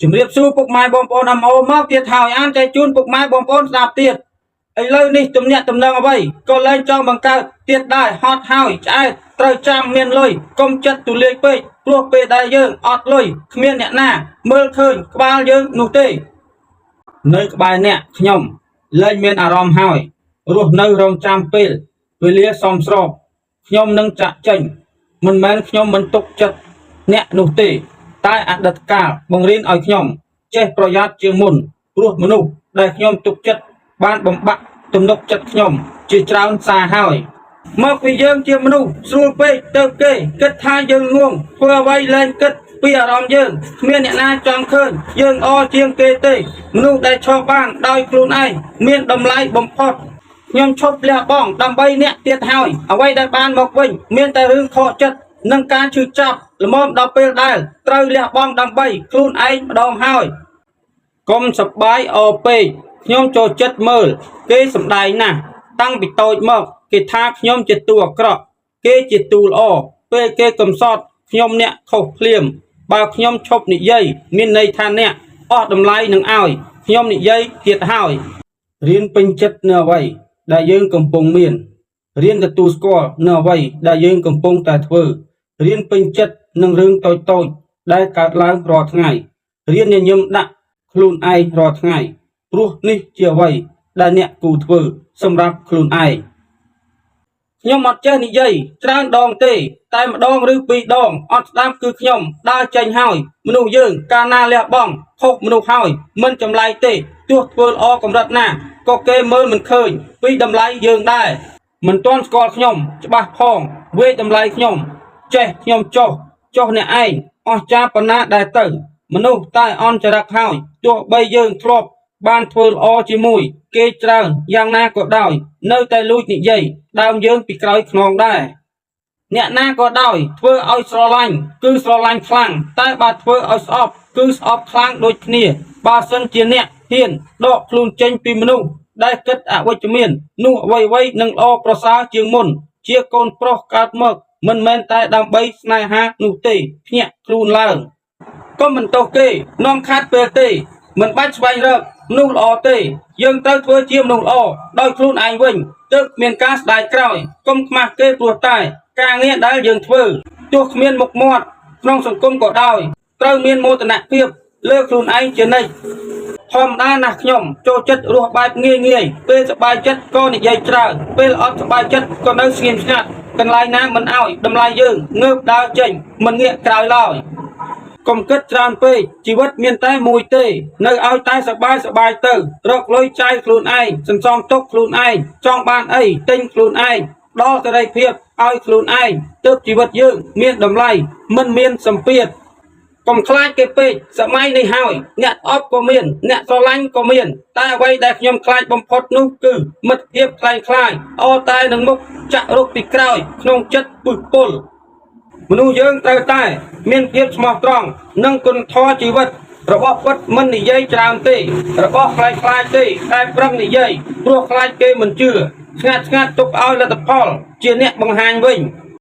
ជំរាបសួរពុកម៉ែបងប្អូនអមអូមកទៀតហើយអានចែកជូនពុកម៉ែបងប្អូនស្ដាប់ទៀតឥឡូវនេះទំនាក់ទំនងអ្វីក៏លែងចង់បង្កើតទៀតដែរហត់ហើយឆ្អែតត្រូវចាំមានលុយកុំចិត្តទូលាយពេកព្រោះពេលដែលយើងអត់លុយគ្មានអ្នកណាមើលឃើញក្បាលយើងនោះទេនៅក្បែរអ្នកខ្ញុំលែងមានអារម្មណ៍ហើយរស់នៅរងចាំពេលវេលាសមស្របខ្ញុំនឹងចាក់ចេញមិនមែនខ្ញុំមិនទុកចិត្តអ្នកនោះទេតែអតីតកាលបង្រៀនឲ្យខ្ញុំចេះប្រយ័ត្នជាងមុនព្រោះមនុស្សដែលខ្ញុំទុកចិត្តបានបំបាក់ទំនុកចិត្តខ្ញុំជាច្រើនសារហើយមកពីយើងជាមនុស្សស្រួលពេកទៅគេគិតថាយើងងងធ្វើអ្វីលែងគិតពីអារម្មណ៍យើងគ្មានអ្នកណាចង់ឃើញយើងអជាងគេទេមនុស្សដែលឈរបានដោយខ្លួនឯងមានតម្លៃបំផុតខ្ញុំឈប់លះបង់ដើម្បីអ្នកទៀតហើយអ្វីដែលបានមកវិញមានតែរឿងខកចិត្តនិងការឈឺចាប់ល្មមដល់ពេលដែលត្រូវលះបង់ដើម្បីខ្លួនឯងម្ដងហើយកុំសប្បាយអពេកខ្ញុំចូលចិត្តមើលគេសម្ដែងណាស់តាំងពីតូចមកគេថាខ្ញុំជាតួអាក្រក់គេជាតួល្អពេលគេកំសត់ខ្ញុំអ្នកខុសភ្លាមបើខ្ញុំឈប់និយាយមានន័យថាអ្នកអស់តម្លៃនឹងឲ្យខ្ញុំនិយាយទៀតហើយរៀនពេញចិត្តនៅអ្វីដែលយើងកំពុងមានរៀនទទួលស្គាល់នៅអ្វីដែលយើងកំពុងតែធ្វើរៀនពេញចិត្តនឹងរឿងតូចៗដែលកើតឡើងរាល់ថ្ងៃរៀនញញឹមដាក់ខ្លួនឯងរាល់ថ្ងៃព្រោះនេះជាអ្វីដែលអ្នកគូធ្វើសម្រាប់ខ្លួនឯងខ្ញុំអត់ចេះនិយាយច្រើនដងទេតែម្ដងឬពីរដងអត់ស្ដាប់គឺខ្ញុំដើរចេញហើយមនុស្សយើងកាលណាលះបង់ខុសមនុស្សហើយមិនចម្លែកទេទោះធ្វើល្អកម្រិតណាក៏គេមើលមិនឃើញពីតម្លៃយើងដែរមិនទាន់ស្គាល់ខ្ញុំច្បាស់ផងវេតម្លៃខ្ញុំចេះខ្ញុំចុះអ្នកឯងអស់ចាប៉ុណ្ណាដែរទៅមនុស្សតែអន់ចរិតហើយទោះបីយើងធ្លាប់បានធ្វើល្អជាមួយគេច្រើនយ៉ាងណាក៏ដោយនៅតែលួចនិយាយដើមយើងពីក្រោយខ្នងដែរអ្នកណាក៏ដោយធ្វើឲ្យស្រឡាញ់គឺស្រឡាញ់ខ្លាំងតែបើធ្វើឲ្យស្អប់គឺស្អប់ខ្លាំងដូចគ្នាបើសិនជាអ្នកហ៊ានដកខ្លួនចេញពីមនុស្សដែលគិតអវិជ្ជមាននោះអ្វីៗនឹងល្អប្រសើរជាងមុនជាកូនប្រុសកើតមកមិនមែនតែដើម្បីស្នេហានោះទេភ្ញាក់ខ្លួនឡើងកុំបន្ទោសគេនាំខាត់ពេលទេមិនបាច់ស្វែងរកមនុស្សល្អទេយើងត្រូវធ្វើជាមនុស្សល្អដោយខ្លួនឯងវិញទើបមានការស្ដាយក្រោយកុំខ្មាស់គេព្រោះតែការងារដែលយើងធ្វើទោះគ្មានមុខមាត់ក្នុងសង្គមក៏ដោយត្រូវមានមោទនភាពលើខ្លួនឯងជានិច្ចធម្មតាណាស់ខ្ញុំចូលចិត្តរស់បែបងាយពេលសប្បាយចិត្តក៏និយាយច្រើនពេលអត់សប្បាយចិត្តក៏នៅស្ងៀមស្ងាត់កន្លែងណាមិនឲ្យតម្លៃយើងងើបដើរចេញមិនងាកក្រោយឡើយកុំគិតច្រើនពេកជីវិតមានតែមួយទេនៅឲ្យតែសប្បាយទៅរកលុយចាយខ្លួនឯងសន្សំទុកខ្លួនឯងចង់បានអីទិញខ្លួនឯងដល់សេរីភាពឲ្យខ្លួនឯងទើបជីវិតយើងមានតម្លៃមិនមានសម្ពាធកុំខ្លាចគេពេកសម័យនេះហើយអ្នកអប់ក៏មានអ្នកស្រឡាញ់ក៏មានតែអ្វីដែលខ្ញុំខ្លាចបំផុតនោះគឺមិត្តភាពខ្លាយអតែនឹងមុខចាក់រុកពីក្រោយក្នុងចិត្តពុះពុលមនុស្សយើងត្រូវតែមានភាពស្មោះត្រង់និងគុណធម៌ជីវិតរបស់ពិតមិននិយាយច្រើនទេរបស់ខ្លាចទេតែប្រឹងនិយាយព្រោះខ្លាចគេមិនជឿស្ងាត់ទុកឲ្យលទ្ធផលជាអ្នកបង្ហាញវិញ